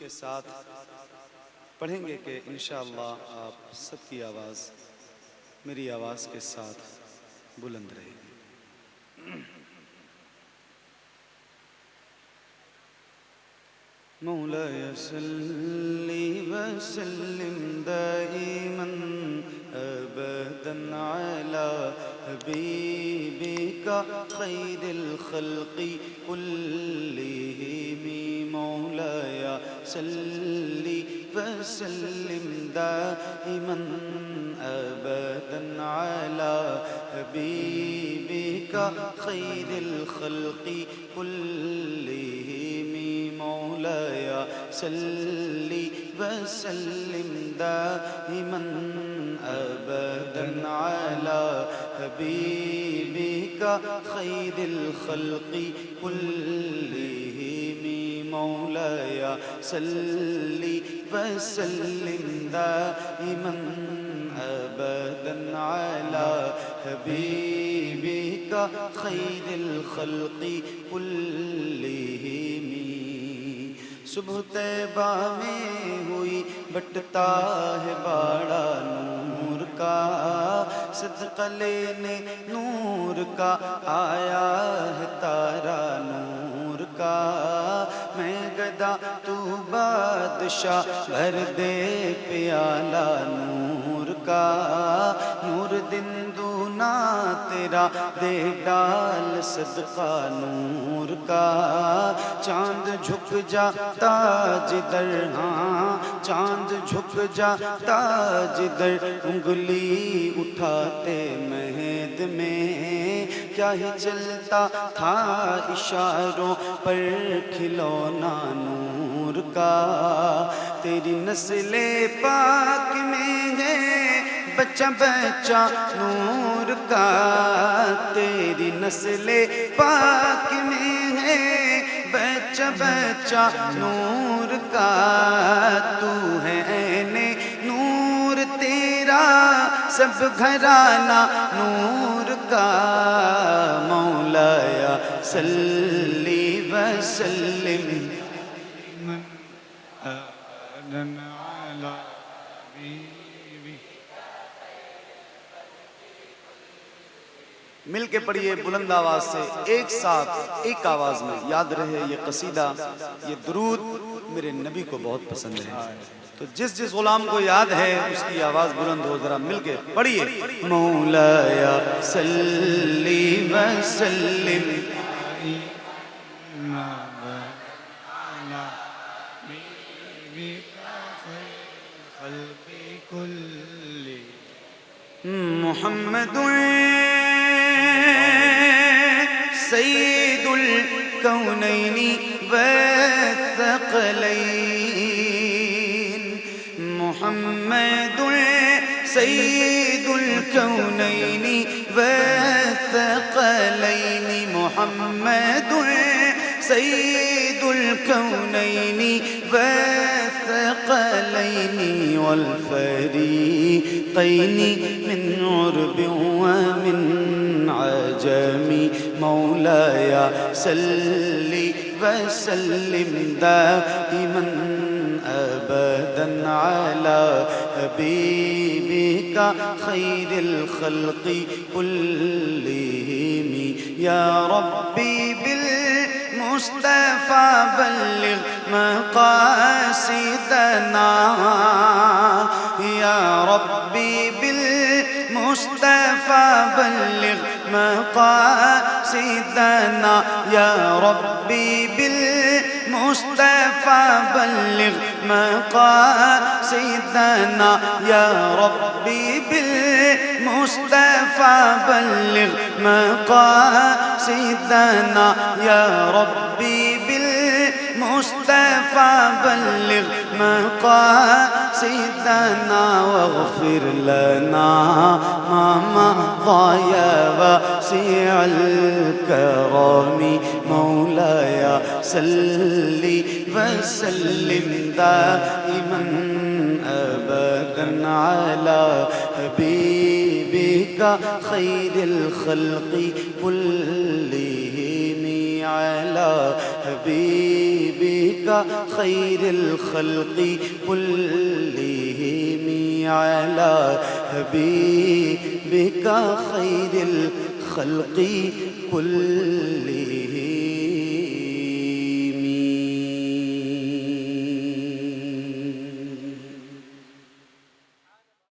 کے ساتھ پڑھیں گے کہ انشاءاللہ آپ سب کی آواز میری آواز کے ساتھ بلند رہے گی۔ مولاي صل وسلم دائما ابدا على حبيبك خير الخلق كلهم مولاي صل وسلم دائما ابدا على حبيبك خير الخلق كلهم مولاي صل وسلم دائما ابدا على حبيبك خير الخلق كلهم مولاي صل وسلم دائما ابدا على حبيبك خير الخلق كلهم۔ صبح طیبہ میں ہوئی بٹتا ہے باڑا نور کا، صدقہ لینے نور کا آیا ہے تارا نور کا۔ میں گدا تو بادشاہ بھر دے پیالہ نور کا، نور دن دونا تیرا دے ڈال صدقہ نور کا۔ چاند جھک جاتا جدھر، ہاں چاند جھک جاتا جدھر انگلی اٹھاتے مہد میں، کیا ہی چلتا تھا اشاروں پر کھلونا نور کا۔ تیری نسل پاک میں ہے بچہ بچہ نور کا، تیری نسل پاک میں ہے بچہ بچہ نور کا۔ تو ہے عین نور تیرا سب گھرانہ نور کا۔ مولاي صل وسلم على مل کے پڑھیے بلند آواز سے، ایک ساتھ ایک آواز میں، یاد رہے یہ قصیدہ یہ درود میرے نبی کو بہت پسند ہے، تو جس جس غلام کو یاد ہے اس کی آواز بلند ہو، ذرا مل کے پڑھیے۔ مولاي صل وسلم محمد سید الکونین والثقلین، محمد سید الکونین والثقلین، محمد سید الکونین والثقلین والفریقین من عرب ومن عجم۔ مولاي صل وسلم دائما ابدا على حبيبك خير الخلق كلهم۔ يا ربي بالمصطفى بلغ مقاصدنا، يا ربي بالمصطفى بلغ مقاصدنا، يا ربي بالمصطفى بلغ مقاصدنا، يا ربي بالمصطفى بلغ مقاصدنا، يا ربي بالمصطفى بلغ مقاصدنا، واغفر لنا ما مضى يا واسع الكرم۔ مولاي صل وسلم دائما ابدا على حبيبك خير الخلق كلهم۔ على حبيبك خير الخلق كلهم على حبيبك خير الخلق كلهم